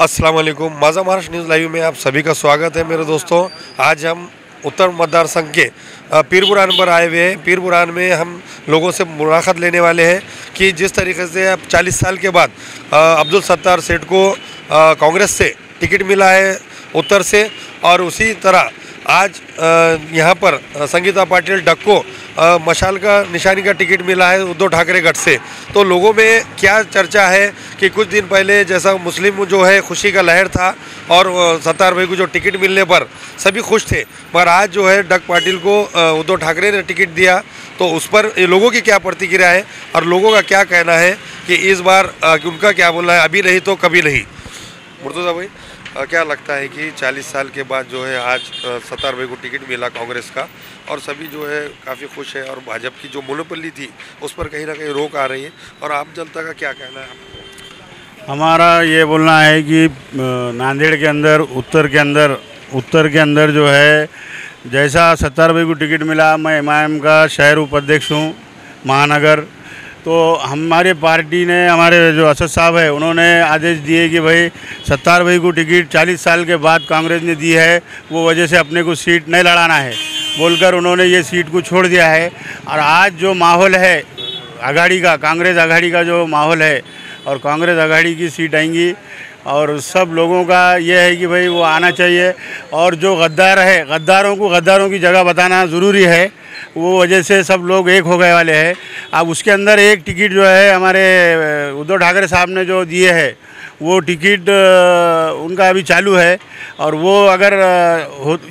अस्सलाम वालेकुम। माझा महाराष्ट्र न्यूज़ लाइव में आप सभी का स्वागत है मेरे दोस्तों। आज हम उत्तर मतदार संघ के पीरबुरान पर आए हुए हैं। पीरबुरान में हम लोगों से मुलाकात लेने वाले हैं कि जिस तरीके से अब 40 साल के बाद अब्दुल सत्तार सेठ को कांग्रेस से टिकट मिला है उत्तर से, और उसी तरह आज यहाँ पर संगीता पाटिल डक को मशाल का निशानी का टिकट मिला है उद्धव ठाकरे गढ़ से। तो लोगों में क्या चर्चा है कि कुछ दिन पहले जैसा मुस्लिम जो है खुशी का लहर था और सत्तार भाई को जो टिकट मिलने पर सभी खुश थे, मगर आज जो है डक पाटिल को उद्धव ठाकरे ने टिकट दिया, तो उस पर लोगों की क्या प्रतिक्रिया है और लोगों का क्या कहना है कि इस बार उनका क्या बोलना है, अभी नहीं तो कभी नहीं। मुर्तज़ा भाई, क्या लगता है कि 40 साल के बाद जो है आज सत्तार भाई को टिकट मिला कांग्रेस का, और सभी जो है काफ़ी खुश है, और भाजपा की जो मोनोपोली थी उस पर कहीं ना कहीं रोक आ रही है, और आम जनता का क्या कहना है आपको? हमारा ये बोलना है कि नांदेड़ के अंदर उत्तर के अंदर जो है जैसा सत्तार भाई को टिकट मिला, मैं एमआईएम का शहर उपाध्यक्ष हूँ महानगर, तो हमारे पार्टी ने, हमारे जो असद साहब है उन्होंने आदेश दिए कि भाई सत्तार भाई को टिकट 40 साल के बाद कांग्रेस ने दी है, वो वजह से अपने को सीट नहीं लड़ाना है बोलकर उन्होंने ये सीट को छोड़ दिया है। और आज जो माहौल है अघाड़ी का, कांग्रेस अघाड़ी का जो माहौल है, और कांग्रेस अघाड़ी की सीट आएंगी, और सब लोगों का ये है कि भाई वो आना चाहिए, और जो गद्दार है गद्दारों को गद्दारों की जगह बताना ज़रूरी है, वो वजह से सब लोग एक हो गए वाले हैं। अब उसके अंदर एक टिकट जो है हमारे उद्धव ठाकरे साहब ने जो दिए है वो टिकट उनका अभी चालू है, और वो अगर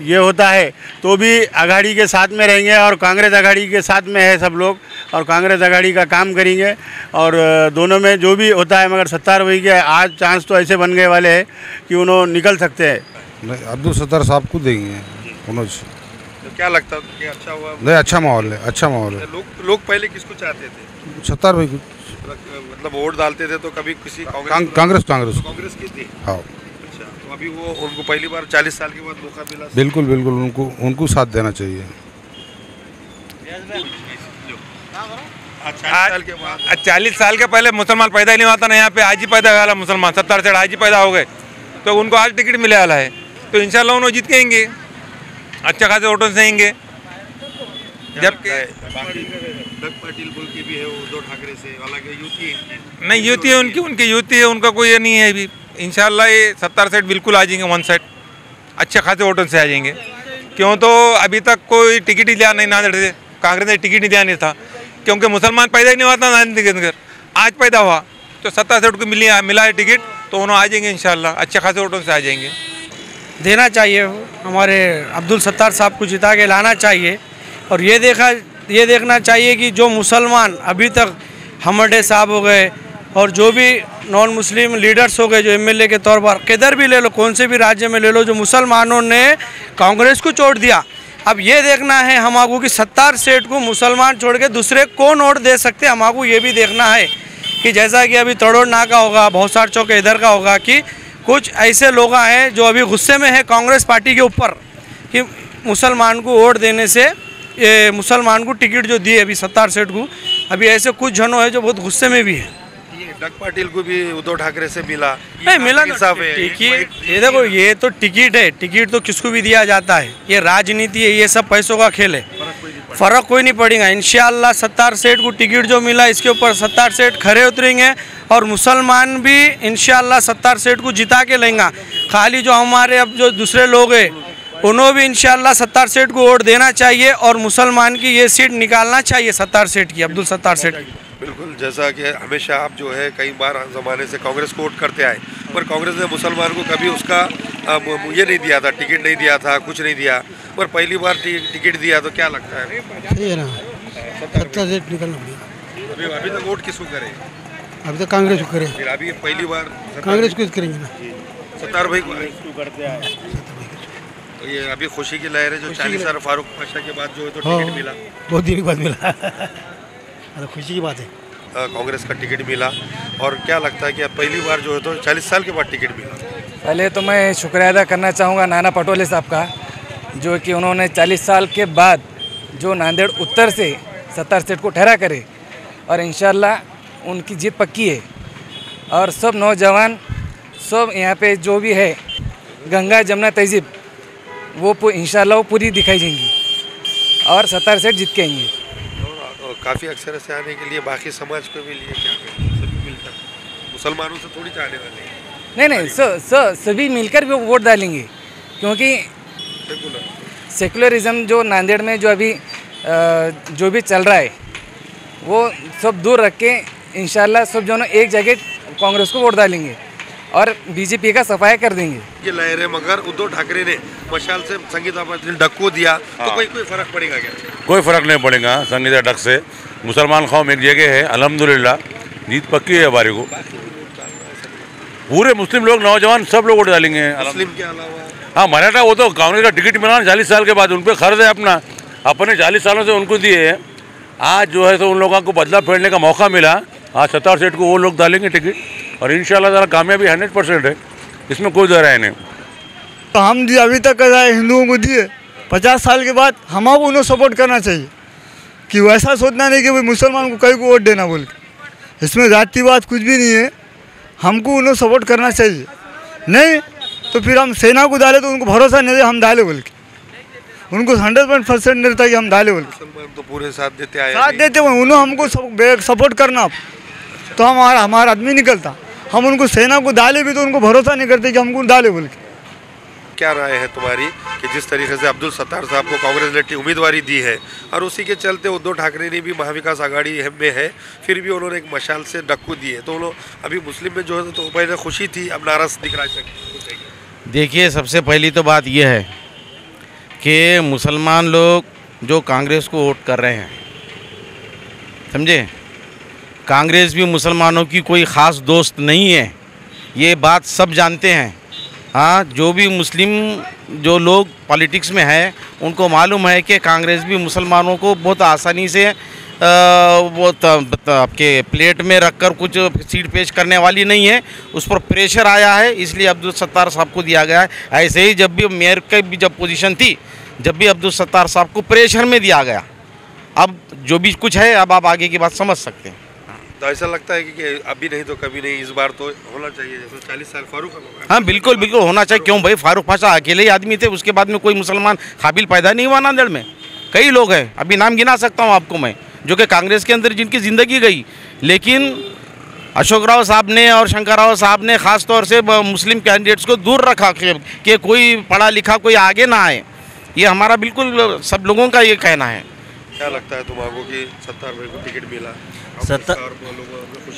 ये होता है तो भी अघाड़ी के साथ में रहेंगे, और कांग्रेस अघाड़ी के साथ में है सब लोग, और कांग्रेस अघाड़ी का काम करेंगे, और दोनों में जो भी होता है। मगर सत्तार भाई के आज चांस तो ऐसे बन गए वाले हैं कि उन्होंने निकल सकते हैं। अब्दुल सत्तार साहब को देंगे उन्होंने। तो क्या लगता है कि अच्छा हुआ? नहीं, अच्छा माहौल है, अच्छा माहौल है। लोग पहले किसको चाहते थे? सत्तार भाई को, मतलब वोट डालते थे तो कभी किसी कांग्रेस की थी। हाँ, अच्छा, तो अभी वो उनको पहली बार 40 साल के बाद मौका मिला। बिल्कुल बिल्कुल, उनको साथ देना चाहिए। 40 साल के पहले मुसलमान पैदा ही नहीं हुआ था ना यहाँ पे, आज ही पैदा हुआ मुसलमान, 70 से आज ही पैदा हो गए, तो उनको आज टिकट मिले वाला है, तो इंशाल्लाह उन्होंने जीत के आएंगे, अच्छा खासे वोटों से आएंगे। जबकि डक पाटिल बोल के भी है उद्धव ठाकरे से, हालांकि युति है। नहीं, युति है उनकी युति है, उनका कोई ये नहीं है अभी। इंशाल्लाह ये 70 सीट बिल्कुल आ जाएंगे, 1 साइड अच्छे खासे वोटों से आ जाएंगे। क्यों, तो अभी तक कोई टिकट ही दिया नहीं नांदेड़ से, कांग्रेस ने टिकट ही दिया नहीं था, क्योंकि मुसलमान पैदा ही नहीं हुआ था नांदेड़ के अंदर, आज पैदा हुआ, तो 70 सीट को मिला है टिकट, तो उन्होंने आ जाएंगे इंशाल्लाह, अच्छे खासे वोटों से आ जाएंगे। देना चाहिए, हमारे अब्दुल सत्तार साहब को जिता के लाना चाहिए, और ये देखना चाहिए कि जो मुसलमान अभी तक हमडे साहब हो गए, और जो भी नॉन मुस्लिम लीडर्स हो गए, जो एमएलए के तौर पर किधर भी ले लो, कौन से भी राज्य में ले लो, जो मुसलमानों ने कांग्रेस को छोड़ दिया, अब ये देखना है हमको कि सत्तार सेठ को मुसलमान छोड़ के दूसरे कौन वोट दे सकते हैं। हमको ये भी देखना है कि जैसा कि अभी तड़ोड़ नाका होगा, भौसार चौक इधर का होगा, कि कुछ ऐसे लोग हैं जो अभी गुस्से में है कांग्रेस पार्टी के ऊपर कि मुसलमान को वोट देने से, ये मुसलमान को टिकट जो दिए अभी सत्तार सेठ को, अभी ऐसे कुछ जनों है जो बहुत गुस्से में भी है। ये डक पाटिल को भी उद्धव ठाकरे से मिला, नहीं मिला तो ये देखो, ये तो टिकट है, टिकट तो किसको भी दिया जाता है, ये राजनीति है, ये सब पैसों का खेल है, फर्क कोई नहीं पड़ेगा। इंशाल्लाह सत्तार सेठ को टिकट जो मिला इसके ऊपर सत्तार सेठ खड़े उतरेंगे, और मुसलमान भी इंशाल्लाह सत्तार सेठ को जिता के लेंगे। खाली जो हमारे अब जो दूसरे लोग हैं उन्होंने भी इंशाल्लाह सत्तार सेठ को वोट देना चाहिए, और मुसलमान की ये सीट निकालना चाहिए सत्तार सेठ की, अब्दुल सत्तार सेठ की। बिल्कुल, जैसा कि हमेशा आप जो है कई बार ज़माने से कांग्रेस को वोट करते आए, पर कांग्रेस ने मुसलमान को कभी उसका ये नहीं दिया था, टिकट नहीं दिया था, कुछ नहीं दिया, पर पहली बार टिकट दिया, तो क्या लगता है? सही है ना, सत्तार सेठ निकलना पड़ेगा। अभी तक वोट किसको करें? अभी तो कांग्रेस को करें, फिर अभी पहली बार कांग्रेस को करेंगे ना, सत्तार भाई को करते आए। तो ये अभी खुशी की लहर है जो 40 साल फारूक पाशा के बाद जो है तो टिकट मिला, बहुत दिन के बाद मिला, खुशी की बात है। कांग्रेस का टिकट मिला, और क्या लगता है कि अब पहली बार जो है तो 40 साल के बाद टिकट मिला? पहले तो मैं शुक्रिया अदा करना चाहूँगा नाना पटोले साहब का, जो कि उन्होंने 40 साल के बाद जो नांदेड़ उत्तर से सत्तार सीट को ठहरा करे, और इंशाल्लाह उनकी जीत पक्की है। और सब नौजवान सब यहाँ पे जो भी है गंगा जमुना तहजीब वो इंशाल्लाह वो पूरी दिखाई जाएंगी और 70 सीट जीत के आएंगे। और काफ़ी अक्सर से आने के लिए बाकी समाज को भी लिए क्या करें, सभी मिलकर मुसलमानों से थोड़ी चाहने वाले हैं। नहीं सभी मिलकर भी वोट डालेंगे, क्योंकि सेकुलरिज्म जो नांदेड़ में जो अभी जो भी चल रहा है वो सब दूर रख के इंशाल्लाह सब जो एक जगह कांग्रेस को वोट डालेंगे और बीजेपी का सफाया कर देंगे। ये लहर है, मगर उद्धव ठाकरे ने मशाल से संगीता पाटिल डक्को दिया तो कोई फर्क पड़ेगा क्या? कोई फ़र्क नहीं पड़ेगा संगीता डक से। मुसलमान कौम एक जगह है, अल्हम्दुलिल्लाह जीत पक्की है हमारे को। पूरे मुस्लिम लोग नौजवान सब लोग वोट डालेंगे मुस्लिम के अलावा। हाँ मराठा वो तो कांग्रेस का टिकट मिला 40 साल के बाद, उन पर खर्च है अपना, अपने 40 सालों से उनको दिए हैं। आज जो है तो उन लोगों को बदला फेरने का मौका मिला। आज 70 सीट को वो लोग डालेंगे टिकट और इंशाल्लाह ताला कामयाबी 100% है, इसमें कोई दो राय नहीं। तो हम दिए अभी तक हिंदुओं को दिए, 50 साल के बाद हमको उन्हें सपोर्ट करना चाहिए कि वैसा सोचना नहीं कि भाई मुसलमान को कहीं को वोट देना बोल के। इसमें जातिवाद कुछ भी नहीं है, हमको उन्हें सपोर्ट करना चाहिए। नहीं तो फिर हम सेना को डाले तो उनको भरोसा नहीं दे हम डाले बोल के, उनको 100% नहीं रहता कि हम डाले बोल के। मुसलमान तो पूरे साथ देते आए, साथ देते हुए उन्हें हमको सपोर्ट करना तो हमारा आदमी निकलता। हम उनको सेना को डाले भी तो उनको भरोसा नहीं करते कि हमको डाले बोल के। क्या राय है तुम्हारी कि जिस तरीके से अब्दुल सत्तार साहब को कांग्रेस ने उम्मीदवारी दी है और उसी के चलते उद्धव ठाकरे ने भी महाविकास आघाड़ी में है, फिर भी उन्होंने एक मशाल से डक्कू दी है, तो उन्होंने अभी मुस्लिम में जो है तो पहले खुशी थी, अब नाराज दिख रहा है? देखिए, सबसे पहली तो बात यह है कि मुसलमान लोग जो कांग्रेस को वोट कर रहे हैं, समझे, कांग्रेस भी मुसलमानों की कोई ख़ास दोस्त नहीं है, ये बात सब जानते हैं। हाँ, जो भी मुस्लिम जो लोग पॉलिटिक्स में है उनको मालूम है कि कांग्रेस भी मुसलमानों को बहुत आसानी से वो आपके प्लेट में रखकर कुछ सीट पेश करने वाली नहीं है। उस पर प्रेशर आया है, इसलिए अब्दुल सत्तार साहब को दिया गया है। ऐसे ही जब भी मेयर की भी जब पोजीशन थी, जब भी अब्दुल सत्तार साहब को प्रेशर में दिया गया। अब जो भी कुछ है, अब आप आगे की बात समझ सकते हैं। तो ऐसा लगता है कि अभी नहीं तो कभी नहीं, इस बार तो होना चाहिए जैसे 40 साल फारूक। हाँ बिल्कुल बिल्कुल होना चाहिए। क्यों भाई, फारूक पाशा अकेले ही आदमी थे, उसके बाद में कोई मुसलमान काबिल पैदा नहीं हुआ नांदेड़ में। कई लोग हैं, अभी नाम गिना सकता हूँ आपको मैं, जो कि कांग्रेस के अंदर जिनकी ज़िंदगी गई, लेकिन अशोक राव साहब ने और शंकर राव साहब ने ख़ास तौर से मुस्लिम कैंडिडेट्स को दूर रखा कि कोई पढ़ा लिखा कोई आगे ना आए। ये हमारा बिल्कुल सब लोगों का ये कहना है। क्या लगता है तुम्हारा कि सत्तार भाई को टिकट मिला?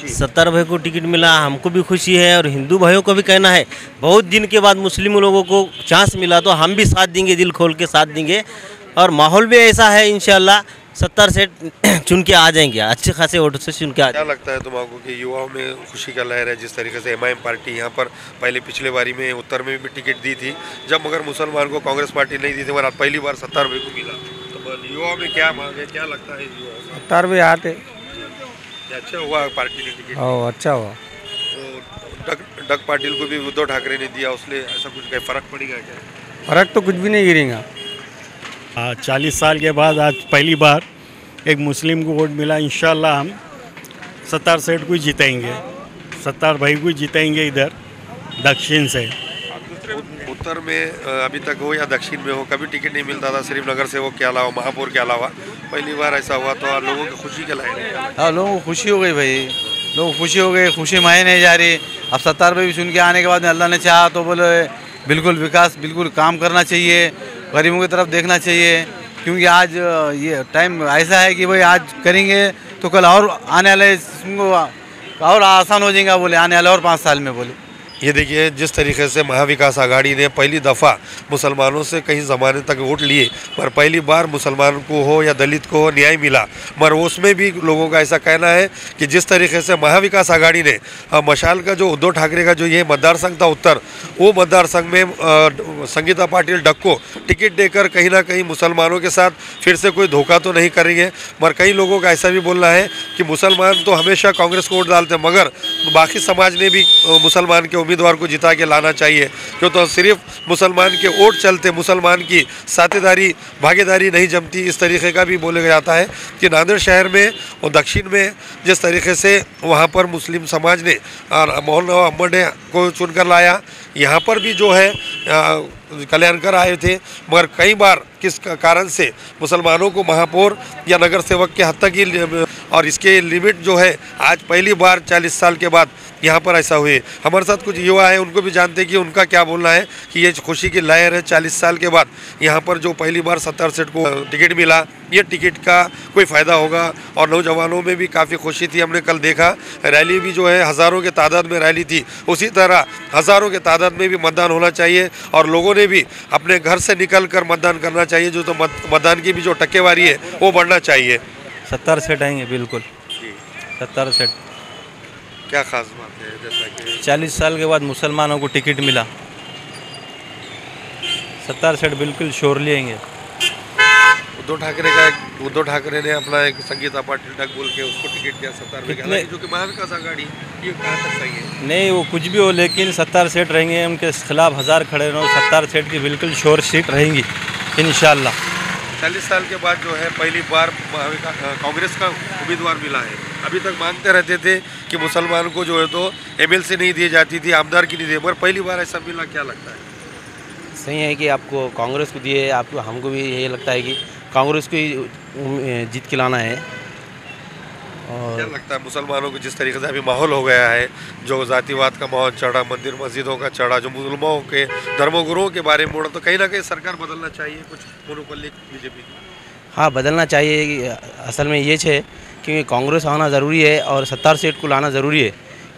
70 भाई को टिकट मिला, हमको भी खुशी है और हिंदू भाइयों को भी कहना है, बहुत दिन के बाद मुस्लिम लोगों को चांस मिला तो हम भी साथ देंगे, दिल खोल के साथ देंगे। और माहौल भी ऐसा है, इंशाल्लाह 70 सीट चुन के आ जाएंगे, अच्छे खासे वोटों से चुन के आ जाएंगे। क्या लगता है तुम्हारा कि युवाओं में खुशी का लहर है? जिस तरीके से एमआईएम पार्टी यहाँ पर पहले पिछले बारी में उत्तर में भी टिकट दी थी, जब मगर मुसलमान को कांग्रेस पार्टी नहीं दी थी, मगर पहली बार सत्तार भाई को मिला, तो युवाओं में क्या मांग है, क्या लगता है? सत्तार भी आते, अच्छा हुआ पार्टी ने टिकट। अच्छा हुआ। तो डग पाटिल को भी उद्धव ठाकरे ने दिया, उसने ऐसा कुछ क्या फर्क पड़ेगा क्या? फर्क तो कुछ भी नहीं गिरेगा। 40 साल के बाद आज पहली बार एक मुस्लिम को वोट मिला। इंशाल्लाह हम 70 सीट को जीतेंगे, 70 भाई को जीतेंगे इधर दक्षिण से। उत्तर में अभी तक हो या दक्षिण में हो, कभी टिकट नहीं मिलता था सिर्फ नगर सेवक के अलावा, महापौर के अलावा। पहली बार ऐसा हुआ तो लोगों की खुशी के लायक। हाँ, लोगों को खुशी हो गई भाई, लोग खुशी हो गए, खुशी मायने नहीं जा रही। अब 70 भाई सुन के आने के बाद में अल्लाह ने चाहा तो बोले बिल्कुल विकास, बिल्कुल काम करना चाहिए, गरीबों की तरफ देखना चाहिए। क्योंकि आज ये टाइम ऐसा है कि भाई आज करेंगे तो कल और आने वाले और आसान हो जाएगा, बोले आने वाले और 5 साल में बोले। ये देखिए, जिस तरीके से महाविकास आघाड़ी ने पहली दफ़ा मुसलमानों से कई ज़माने तक वोट लिए, पर पहली बार मुसलमान को हो या दलित को हो न्याय मिला। मगर उसमें भी लोगों का ऐसा कहना है कि जिस तरीके से महाविकास आघाड़ी ने मशाल का जो उद्धव ठाकरे का जो ये मतदार संघ था उत्तर, वो मतदार संघ में संगीता पाटिल डक को टिकट देकर कहीं ना कहीं मुसलमानों के साथ फिर से कोई धोखा तो नहीं करेंगे। मगर कई लोगों का ऐसा भी बोलना है कि मुसलमान तो हमेशा कांग्रेस को वोट डालते हैं, मगर बाकी समाज ने भी मुसलमान के उम्मीदवार को जिता के लाना चाहिए, क्यों तो सिर्फ मुसलमान के वोट चलते मुसलमान की साथेदारी भागीदारी नहीं जमती। इस तरीके का भी बोला जाता है कि नांदेड़ शहर में और दक्षिण में जिस तरीके से वहाँ पर मुस्लिम समाज ने मोहन नवाब अहमद को चुनकर लाया, यहाँ पर भी जो है कल्याणकर आए थे, मगर कई बार किस कारण से मुसलमानों को महापौर या नगर सेवक के हद तक ही, और इसके लिमिट जो है आज पहली बार 40 साल के बाद यहाँ पर ऐसा हुए। हमारे साथ कुछ युवा हैं, उनको भी जानते हैं कि उनका क्या बोलना है कि ये खुशी की लहर है 40 साल के बाद यहाँ पर जो पहली बार सत्तार सीट को टिकट मिला, ये टिकट का कोई फ़ायदा होगा। और नौजवानों में भी काफ़ी खुशी थी, हमने कल देखा रैली भी जो है हज़ारों के तादाद में रैली थी, उसी तरह हज़ारों के तादाद में भी मतदान होना चाहिए और लोगों ने भी अपने घर से निकल कर मतदान करना चाहिए। जो तो मतदान की भी जो टक्केवारी है वो बढ़ना चाहिए। 70 सीट आएंगे बिल्कुल 70 सीट। क्या खास बात है? जैसा कि 40 साल के बाद मुसलमानों को टिकट मिला, 70 सीट बिल्कुल श्योर लेंगे। उद्धव ठाकरे ने अपना एक संगीता पाटिल तक बोल के उसको टिकट दिया 70 में, जो कि महाविकास आघाड़ी, ये कहाँ तक सही है? नहीं, वो कुछ भी हो, लेकिन 70 सीट रहेंगे। उनके खिलाफ 1000 खड़े रहो, 70 सीट की बिल्कुल श्योर सीट रहेंगी इंशाल्लाह। 40 साल के बाद जो है पहली बार कांग्रेस का उम्मीदवार मिला है। अभी तक मांगते रहते थे कि मुसलमान को जो है तो MLC नहीं दी जाती थी, आमदार की नहीं दी, मगर पहली बार ऐसा मिला। क्या लगता है? सही है कि आपको कांग्रेस को दिए, आपको हमको भी यही लगता है कि कांग्रेस को ही जीत के लाना है। और क्या लगता है मुसलमानों को जिस तरीके से अभी माहौल हो गया है, जो जातिवाद का माहौल चढ़ा, मंदिर मस्जिदों का चढ़ा, जो मुसलमानों के धर्मगुरुओं के बारे में मुड़ा, तो कहीं ना कहीं सरकार बदलना चाहिए कुछ मोनोपोली बीजेपी की। हाँ, बदलना चाहिए। असल में ये है क्योंकि कांग्रेस आना ज़रूरी है और 70 सीट को लाना ज़रूरी है,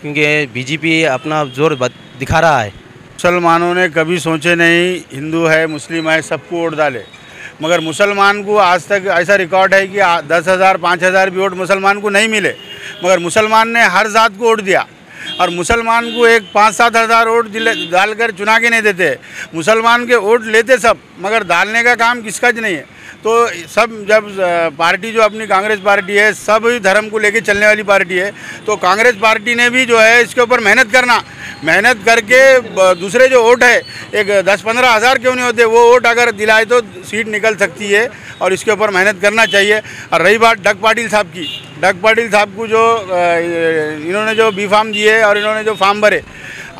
क्योंकि बीजेपी अपना जोर दिखा रहा है। मुसलमानों ने कभी सोचे नहीं हिंदू है मुस्लिम है सबको वोट डाले, मगर मुसलमान को आज तक ऐसा रिकॉर्ड है कि 10,000 5,000 भी वोट मुसलमान को नहीं मिले, मगर मुसलमान ने हर जात को वोट दिया। और मुसलमान को एक 5-7 हज़ार वोट डालकर चुना के नहीं देते, मुसलमान के वोट लेते सब, मगर डालने का काम किसका नहीं है। तो सब जब पार्टी जो अपनी कांग्रेस पार्टी है, सब धर्म को लेके चलने वाली पार्टी है, तो कांग्रेस पार्टी ने भी जो है इसके ऊपर मेहनत करके दूसरे जो वोट है एक 10-15 हज़ार क्यों नहीं होते, वो वोट अगर दिलाए तो सीट निकल सकती है और इसके ऊपर मेहनत करना चाहिए। और रही बात डग पाटिल साहब को जो इन्होंने जो बी फार्म दिए और इन्होंने जो फार्म भरे,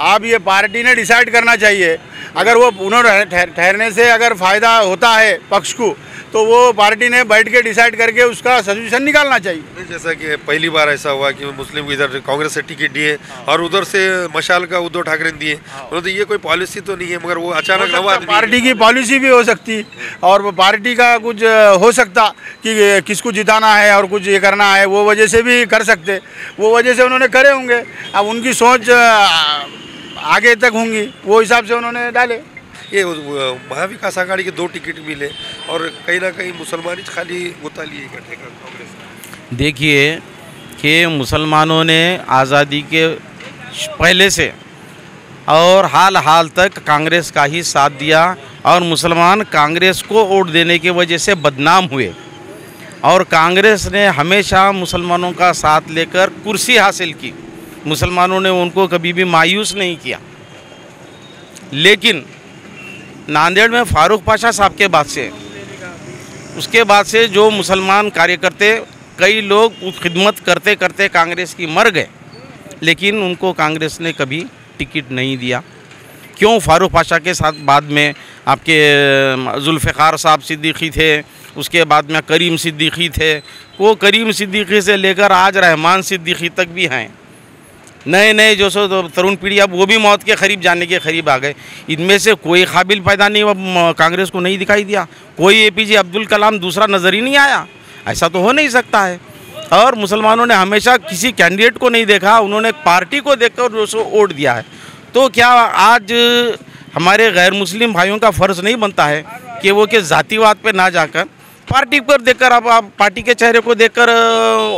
अब ये पार्टी ने डिसाइड करना चाहिए। अगर वो उन्होंने ठहरने से अगर फ़ायदा होता है पक्ष को, तो वो पार्टी ने बैठ के डिसाइड करके उसका सॉल्यूशन निकालना चाहिए। जैसा कि पहली बार ऐसा हुआ कि मुस्लिम को इधर कांग्रेस से टिकट दिए और उधर से मशाल का उद्धव ठाकरे ने दिए, तो ये कोई पॉलिसी तो नहीं है, मगर वो अचानक नवा पार्टी की पॉलिसी भी हो सकती और वो पार्टी का कुछ हो सकता कि किसको जिताना है और कुछ ये करना है, वो वजह से भी कर सकते, वो वजह से उन्होंने करे होंगे। अब उनकी सोच आगे तक होंगी, वो हिसाब से उन्होंने डाले। ये महाविकास आघाड़ी के 2 टिकट मिले और कहीं ना कहीं मुसलमान ही खाली गोता लिए इकट्ठे कर कांग्रेस। देखिए कि मुसलमानों ने आज़ादी के पहले से और हाल तक कांग्रेस का ही साथ दिया और मुसलमान कांग्रेस को वोट देने की वजह से बदनाम हुए और कांग्रेस ने हमेशा मुसलमानों का साथ लेकर कुर्सी हासिल की। मुसलमानों ने उनको कभी भी मायूस नहीं किया। लेकिन नांदेड़ में फारूक पाशा साहब के बाद से, उसके बाद से जो मुसलमान कार्यकर्ता कई लोग खिदमत करते करते कांग्रेस की मर गए, लेकिन उनको कांग्रेस ने कभी टिकट नहीं दिया। क्यों? फारूक पाशा के साथ बाद में आपके जुल्फ़िकार साहब सिद्दीकी थे, उसके बाद में करीम सिद्दीकी थे, वो करीम सिद्दीकी से लेकर आज रहमान सिद्दीकी तक भी हैं। नए जो सो तरुण पीढ़ी अब वो भी मौत के करीब जाने के करीब आ गए। इनमें से कोई काबिल पैदा नहीं हुआ, कांग्रेस को नहीं दिखाई दिया। कोई APJ अब्दुल कलाम दूसरा नज़र ही नहीं आया। ऐसा तो हो नहीं सकता है। और मुसलमानों ने हमेशा किसी कैंडिडेट को नहीं देखा, उन्होंने पार्टी को देखकर जो सो वोट दिया है। तो क्या आज हमारे गैर मुस्लिम भाइयों का फ़र्ज़ नहीं बनता है कि वो के ज़ातिवाद पे ना जाकर पार्टी पर देखकर आप पार्टी के चेहरे को देखकर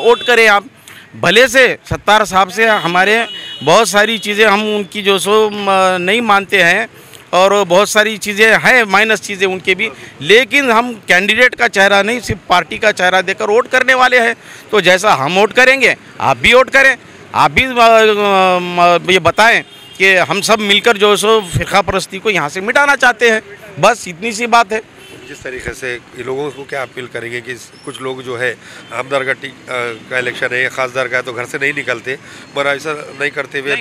वोट करें। आप भले से सत्तार साहब से हमारे बहुत सारी चीज़ें हम उनकी जो सो नहीं मानते हैं और बहुत सारी चीज़ें हैं माइनस चीज़ें उनके भी, लेकिन हम कैंडिडेट का चेहरा नहीं सिर्फ पार्टी का चेहरा देकर वोट करने वाले हैं। तो जैसा हम वोट करेंगे आप भी वोट करें, आप भी ये बताएं कि हम सब मिलकर जो है सो फ़िरका परस्ती को यहाँ से मिटाना चाहते हैं, बस इतनी सी बात है। जिस तरीके से लोगों को क्या अपील करेंगे कि कुछ लोग जो है आमदार का इलेक्शन है या खासदार का है तो घर से नहीं निकलते, पर ऐसा नहीं करते हुए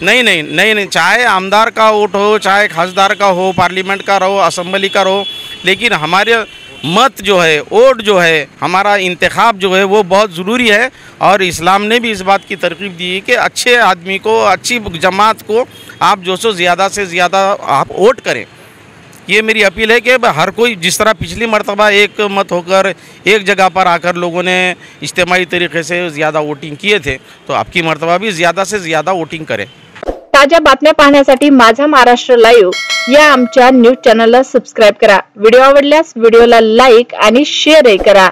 नहीं, चाहे आमदार का वोट हो, चाहे खासदार का हो, पार्लियामेंट का रहो, असम्बली का रहो, लेकिन हमारे मत जो है, वोट जो है, हमारा इंतखाब जो है वो बहुत ज़रूरी है। और इस्लाम ने भी इस बात की तरकीब दी है कि अच्छे आदमी को, अच्छी जमात को आप जो सो ज़्यादा से ज़्यादा आप वोट करें। ये मेरी अपील है कि हर कोई, जिस तरह पिछली मरतबा एक मत होकर एक जगह पर आकर लोगों ने इज्तिमाई तरीके से ज़्यादा वोटिंग किए थे, तो आपकी मरतबा भी ज़्यादा से ज़्यादा वोटिंग करें। ताज्या बातम्या पाहण्यासाठी माझा महाराष्ट्र लाईव्ह या आमच्या न्यूज चॅनलला सबस्क्राइब करा। व्हिडिओ आवडल्यास व्हिडिओला लाईक आणि शेअरही करा।